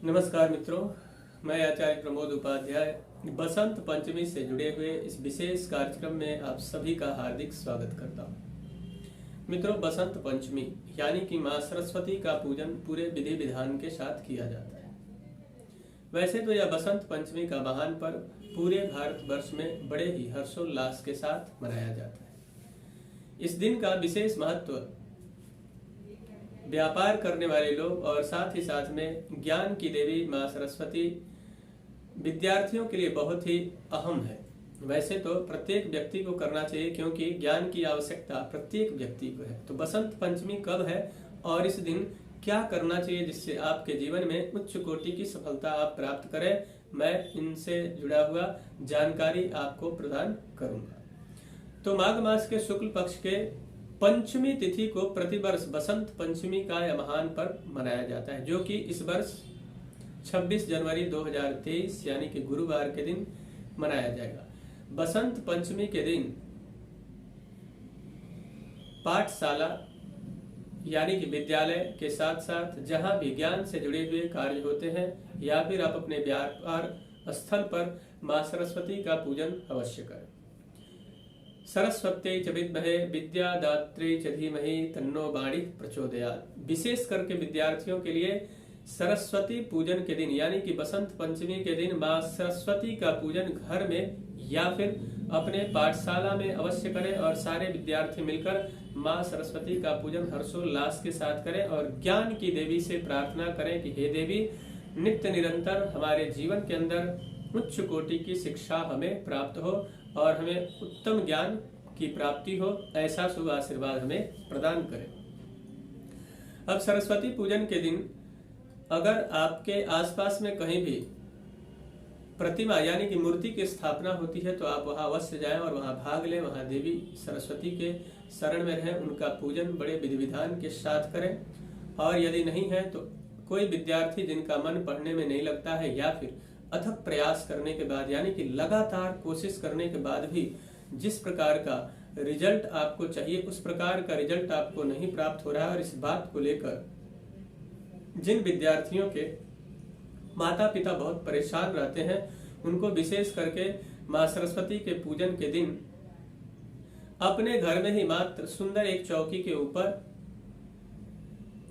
नमस्कार मित्रों, मैं आचार्य प्रमोद उपाध्याय बसंत पंचमी से जुड़े हुए इस विशेष कार्यक्रम में आप सभी का हार्दिक स्वागत करता हूँ। मित्रों, बसंत पंचमी यानी कि माँ सरस्वती का पूजन पूरे विधि विधान के साथ किया जाता है। वैसे तो यह बसंत पंचमी का महान पर्व पूरे भारतवर्ष में बड़े ही हर्षोल्लास के साथ मनाया जाता है। इस दिन का विशेष महत्व व्यापार करने वाले लोग और साथ ही साथ में ज्ञान की देवी माँ सरस्वती विद्यार्थियों के लिए बहुत ही अहम है। वैसे तो प्रत्येक व्यक्ति को करना चाहिए, क्योंकि ज्ञान की आवश्यकता प्रत्येक व्यक्ति को है। तो बसंत पंचमी कब है और इस दिन क्या करना चाहिए जिससे आपके जीवन में उच्च कोटि की सफलता आप प्राप्त करें, मैं इनसे जुड़ा हुआ जानकारी आपको प्रदान करूंगा। तो माघ मास के शुक्ल पक्ष के पंचमी तिथि को प्रतिवर्ष बसंत पंचमी का यह महान पर्व मनाया जाता है, जो कि इस वर्ष 26 जनवरी 2023 यानी कि गुरुवार के दिन मनाया जाएगा। बसंत पंचमी के दिन पाठशाला यानी कि विद्यालय के साथ साथ जहां भी ज्ञान से जुड़े हुए कार्य होते हैं या फिर आप अपने व्यापार स्थल पर मां सरस्वती का पूजन अवश्य करें। सरस्वत्यै च विद्महे विद्यादात्रे च धीमहि तन्नो वाणी प्रचोदयात्। विशेष करके विद्यार्थियों के लिए सरस्वती पूजन के दिन यानी कि बसंत पंचमी के दिन माँ सरस्वती का पूजन घर में या फिर अपने पाठशाला में अवश्य करें और सारे विद्यार्थी मिलकर माँ सरस्वती का पूजन हर्षोल्लास के साथ करें और ज्ञान की देवी से प्रार्थना करें कि हे देवी, नित्य निरंतर हमारे जीवन के अंदर उच्च कोटि की शिक्षा हमें प्राप्त हो और हमें उत्तम ज्ञान की प्राप्ति हो, ऐसा शुभ आशीर्वाद हमें प्रदान करें। अब सरस्वती पूजन के दिन अगर आपके आसपास में कहीं भी प्रतिमा यानी कि मूर्ति की स्थापना होती है तो आप वहां अवश्य जाएं और वहां भाग लें, वहां देवी सरस्वती के शरण में रहें, उनका पूजन बड़े विधि विधान के साथ करें। और यदि नहीं है तो कोई विद्यार्थी जिनका मन पढ़ने में नहीं लगता है या फिर अथक प्रयास करने के बाद यानी कि लगातार कोशिश करने के बाद भी जिस प्रकार का रिजल्ट आपको चाहिए उस प्रकार का रिजल्ट आपको नहीं प्राप्त हो रहा है, और इस बात को लेकर जिन विद्यार्थियों के माता पिता बहुत परेशान रहते हैं, उनको विशेष करके माँ सरस्वती के पूजन के दिन अपने घर में ही मात्र सुंदर एक चौकी के ऊपर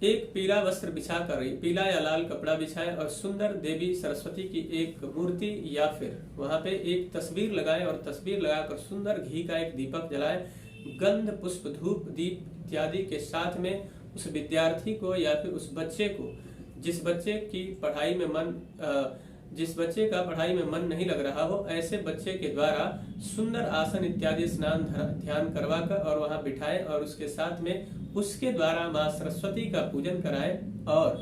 एक पीला वस्त्र बिछा कर, पीला या लाल कपड़ा बिछाएं और सुंदर देवी सरस्वती की एक मूर्ति या फिर वहां पे एक तस्वीर लगाएं और तस्वीर लगाकर सुंदर घी का एक दीपक जलाएं। गंध पुष्प धूप दीप इत्यादि के साथ में उस विद्यार्थी को या फिर उस बच्चे को जिस बच्चे का पढ़ाई में मन नहीं लग रहा हो, ऐसे बच्चे के द्वारा सुंदर आसन इत्यादि स्नान ध्यान करवाकर और वहां बिठाएं और उसके साथ में उसके द्वारा माँ सरस्वती का पूजन कराएं। और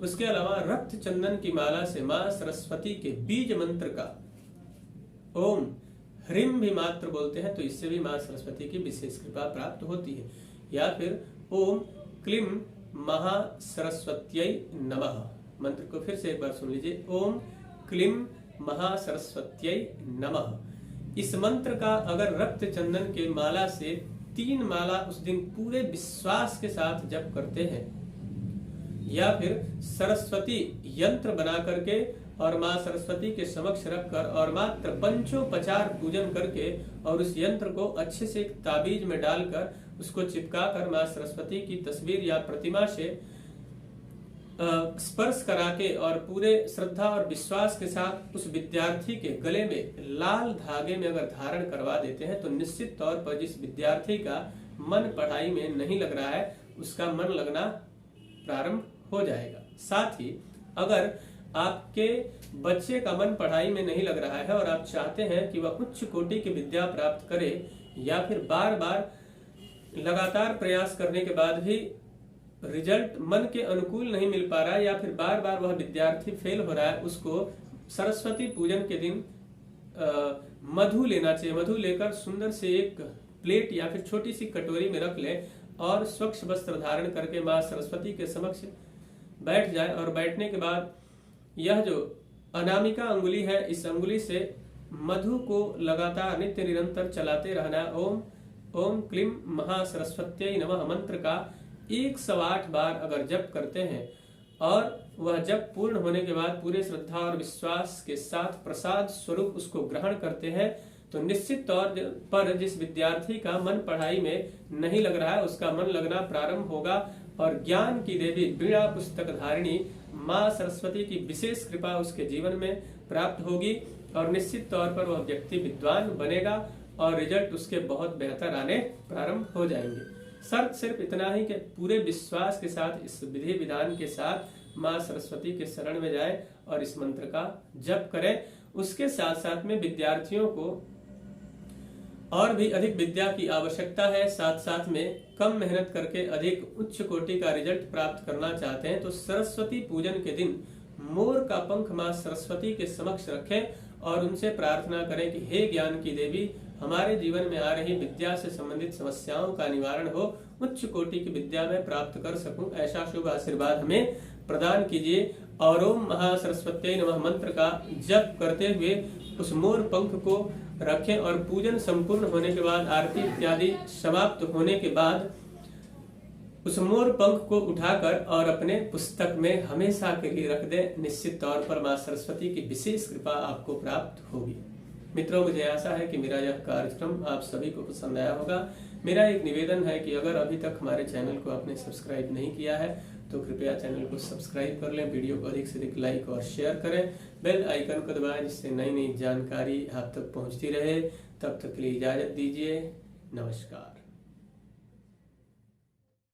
उसके अलावा रक्त चंदन की माला से माँ सरस्वती के बीज मंत्र का ओम ह्रीम भी मात्र बोलते हैं तो इससे भी माँ सरस्वती की विशेष कृपा प्राप्त होती है। या फिर ओम क्लीम महासरस्वत्यै नमः मंत्र को फिर से एक बार सुन लीजिए, ओम क्लीम महासरस्वत्यै नमः। इस मंत्र का अगर रक्त चंदन के माला से 3 माला उस दिन पूरे विश्वास के साथ जप करते हैं या फिर सरस्वती यंत्र बना करके और माँ सरस्वती के समक्ष रखकर और मात्र पंचोपचार पूजन करके और उस यंत्र को अच्छे से एक ताबीज में डालकर उसको चिपका कर माँ सरस्वती की तस्वीर या प्रतिमा से स्पर्श करा के और पूरे श्रद्धा और विश्वास के साथ उस विद्यार्थी के गले में लाल धागे में अगर धारण करवा देते हैं तो निश्चित तौर पर जिस विद्यार्थी का मन पढ़ाई में नहीं लग रहा है उसका मन लगना प्रारंभ हो जाएगा। साथ ही अगर आपके बच्चे का मन पढ़ाई में नहीं लग रहा है और आप चाहते हैं कि वह उच्च कोटि की विद्या प्राप्त करे या फिर बार बार लगातार प्रयास करने के बाद भी रिजल्ट मन के अनुकूल नहीं मिल पा रहा है या फिर बार बार वह विद्यार्थी फेल हो रहा है, उसको सरस्वती पूजन के दिन मधु लेना चाहिए। मधु लेकर सुंदर से एक प्लेट या फिर छोटी सी कटोरी में रख ले और स्वच्छ वस्त्र धारण करके माँ सरस्वती के समक्ष बैठ जाए और बैठने के बाद यह जो अनामिका अंगुली है, इस अंगुली से मधु को लगातार नित्य निरंतर चलाते रहना। ओम ओम क्लीम महासरस्वत्यै नमः मंत्र का 108 बार अगर जप करते हैं और वह जब पूर्ण होने के बाद पूरे श्रद्धा और विश्वास के साथ प्रसाद स्वरूप उसको ग्रहण करते हैं तो निश्चित तौर पर जिस विद्यार्थी का मन पढ़ाई में नहीं लग रहा है उसका मन लगना प्रारंभ होगा और ज्ञान की देवी बीड़ा पुस्तक धारिणी माँ सरस्वती की विशेष कृपा उसके जीवन में प्राप्त होगी और निश्चित तौर पर वह व्यक्ति विद्वान बनेगा और रिजल्ट उसके बहुत बेहतर आने प्रारंभ हो जाएंगे। शर्त सिर्फ इतना ही कि पूरे विश्वास के साथ इस विधि विधान के साथ माँ सरस्वती के शरण में जाए और इस मंत्र का जप करें। उसके साथ साथ में विद्यार्थियों को और भी अधिक विद्या की आवश्यकता है, साथ साथ में कम मेहनत करके अधिक उच्च कोटि का रिजल्ट प्राप्त करना चाहते हैं तो सरस्वती पूजन के दिन मोर का पंख माँ सरस्वती के समक्ष रखें और उनसे प्रार्थना करें कि हे ज्ञान की देवी, हमारे जीवन में आ रही विद्या से संबंधित समस्याओं का निवारण हो, उच्च कोटि की विद्या में प्राप्त कर सकूं, ऐसा शुभ आशीर्वाद हमें प्रदान कीजिए। और ओम महासरस्वती नमः मंत्र का जप करते हुए उस मोर पंख को रखें और पूजन संपूर्ण होने के बाद आरती इत्यादि समाप्त होने के बाद उस मोर पंख को उठाकर और अपने पुस्तक में हमेशा के लिए रख दें। निश्चित तौर पर मां सरस्वती की विशेष कृपा आपको प्राप्त होगी। मित्रों, मुझे आशा है कि मेरा यह कार्यक्रम आप सभी को पसंद आया होगा। मेरा एक निवेदन है कि अगर अभी तक हमारे चैनल को आपने सब्सक्राइब नहीं किया है तो कृपया चैनल को सब्सक्राइब कर लें, वीडियो को अधिक से अधिक लाइक और शेयर करें, बेल आइकन को दबाएं जिससे नई नई जानकारी आप तक पहुंचती रहे। तब तक के लिए इजाजत दीजिए। नमस्कार।